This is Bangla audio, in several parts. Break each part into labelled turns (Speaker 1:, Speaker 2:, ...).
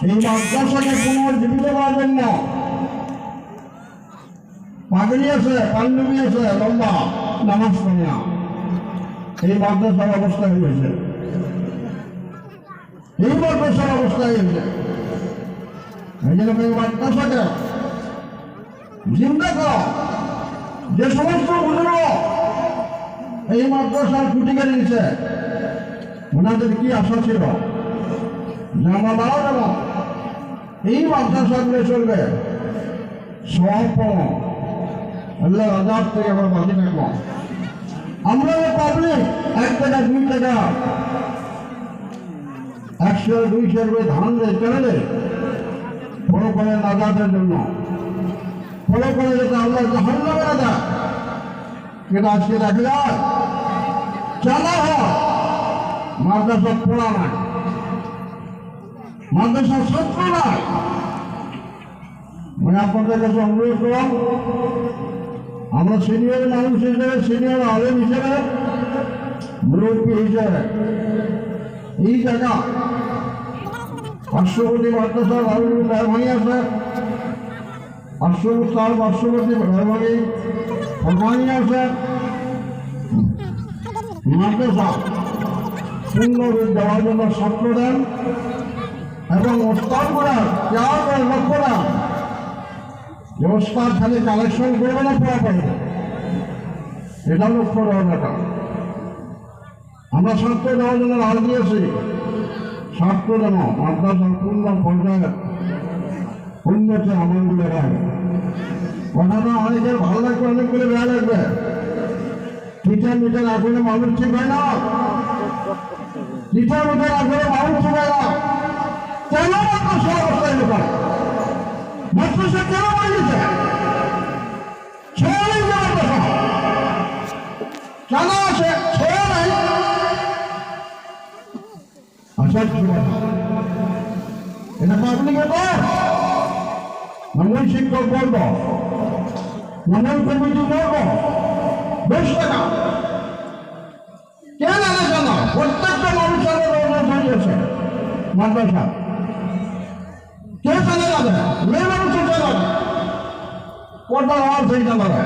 Speaker 1: এই মাদ্রাসাকে পুনর্জীবিত করার জন্য পাগড়ি আছে, পাঞ্জাবি আছে, লম্বা নামাজ পড়ে না, এই মাদ্রাসার অবস্থা হয়েছে, এই মাদ্রাসার অবস্থা হয়েছে। এই জন্য এই মাদ্রাসাকে জিন্দা করা, যে সমস্ত বুজুর্গ এই মাদ্রাসার খুঁটি কেড়ে নিচ্ছে, ওনাদের কি আশা ছিল যে আমরা মারা যাব, এই মাদ্রাসাগুলো চলবে সম্পূর্ণ আল্লাহ আজাদ থেকে আমরা বাঁচে থাকবো। আমরা পাবলিক 1 টাকা 2 টাকা 100 200 করে ধান দেয় চলে দেয় ফলো করে আজাদের জন্য, ফলো করে যেটা আল্লাহ জাহান্নামে না দেয়, কিন্তু আজকে দেখা যায় চালা হয় মাদ্রাসা পড়া নাই, মাদ্রাসার ছাত্র নাই। মানে আপনাদের কাছে অনুরোধ করলাম, আমরা সিনিয়র মানুষ হিসেবে, সিনিয়র আলেম হিসেবে, মুরব্বী হিসেবে এই জায়গা পার্শ্ববর্তী মাদ্রাসার মেহরবানি আছে, পার্শ্ববর্তী মেহরবানি ফরমানি আছে, মাদ্রাসা পূর্ণরূপ দেওয়ার জন্য ছাত্র দেন এবং ওস্তাদ করার কেয়ার করার লক্ষ্য দেন যে ওস্তাদ খালি কালেকশন করবে না, পড়া পারবে, এটা লক্ষ্য দেওয়ার ব্যাপার। আমরা ছাত্র দেওয়ার জন্য রাজ দিয়েছি, ছাত্র যেন মাদ্রাসার পূর্ণ পর্যায়ে উন্নতি আমলগুলো হয়। কথাটা অনেকের ভালো লাগবে, অনেকগুলো বেড়া লাগবে। টিচার মিটার আসলে মানুষ ঠিক হয় না, টিচার মিটার আসলে মানুষ ঠিক হয় না। কেন মাদ্রাসা অবস্থায় লোকাল মাদ্রাসা কেন বানিয়েছে? ছেড়ে নেই মাদ্রাসা কেন আছে? ছেড়ে নাই। আচ্ছা এটা পাবলিকের কর, মন্ডল শিক্ষক বলব, মন্ডল কমিটি বলব, বেশ টাকা কেন আলাদা না? প্রত্যেকটা মানুষের হয়েছে মাদ্রাসা কে চলে যাবে? মেয়ে মানুষের চলে যাবে, পর্দার আওয়াজ হয়ে যাবে।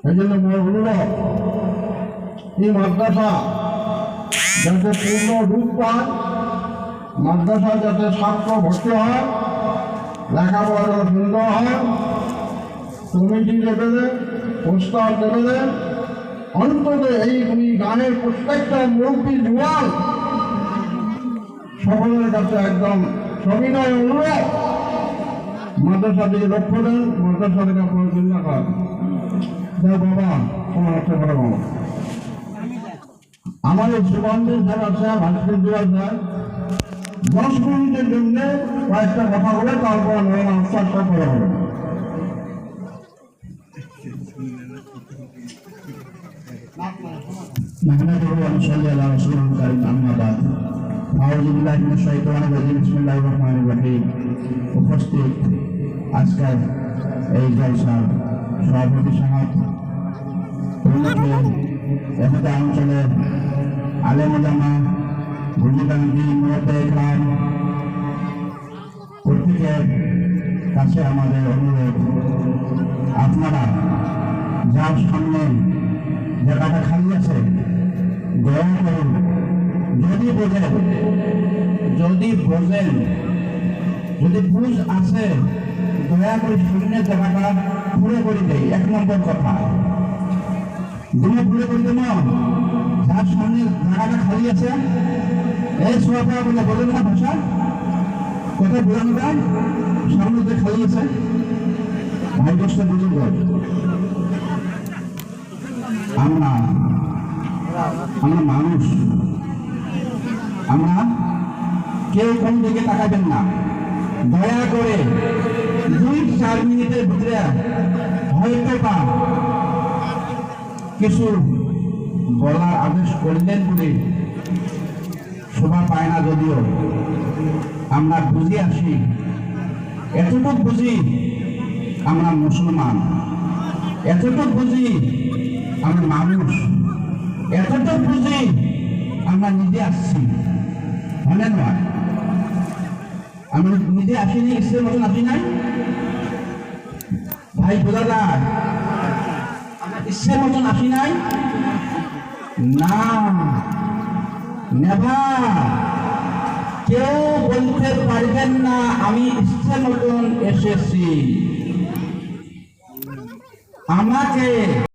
Speaker 1: এই জন্য অনুরোধ, এই মাদ্রাসা যাতে পূর্ণ রূপ পায়, মাদ্রাসা যাতে ছাত্র ভর্তি হয়, লেখাপড়া যাতে সুন্দর হয়, কমিটি লেভেলে, প্রস্তাব লেভেলে, অন্তত এই গানের প্রত্যেকটা মুরব্বী জুয়ান সকলের কাছে একদম সবিনয় অনুরোধ, মাদ্রাসা দিকে লক্ষ্য দেন, মাদ্রাসা থেকে আপনার চিন্তা করেন। বাবা তোমার হচ্ছে বড় বাবা, আমার এই সুগন্ধের স্যার আছে, ভাস্কর দেওয়ার স্যার 10 মিনিটের জন্য কয়েকটা কথা বলে তারপর নয় আনসার সব করা হবে। উপস্থিত আজকের এই জলসার সভাপতি সমাজ অঞ্চলের আলেম ওলামা, বুঝিবান্ধি, মুরব্বি ইকরাম, প্রত্যেকের কাছে আমাদের অনুরোধ, আপনারা যার সামনে জায়গাটা খালি আছে দয়া করুন, যদি বুঝ আছে দয়া করে শরীরের জায়গাটা পুরো করে দেয়। 1 নম্বর কথা, দুটো পুরো করে দেব, যার সামনে জায়গাটা খালি আছে এই সোয়াপা বলে বলেন না ভাষা, কোথায় বোঝানো যায়? সামনে যে খালি আছে ভাই দশটা বুঝুন। আমরা মানুষ, আমরা কেউ কোন দিকে তাকাবেন না, দয়া করে 2-4 মিনিটের ভিতরে হয়তো বা কিছু বলার আদেশ করলেন বলে শোভা পায় না, যদিও আমরা বুঝে আসি, এতটুকু বুঝি আমরা মুসলমান, এতটুকু বুঝি আমরা মানুষ, এতটুকু বুঝি আমরা নিজে আসছি।
Speaker 2: হলে নয় আমি নিজে আসিনি, ইচ্ছের মতন আসি নাই ভাই বোঝা যায়, আমার ইচ্ছের মতন আসি নাই না, নেভার, কেউ বলতে পারবেন না আমি ইচ্ছের মতন এসেছি। আমাকে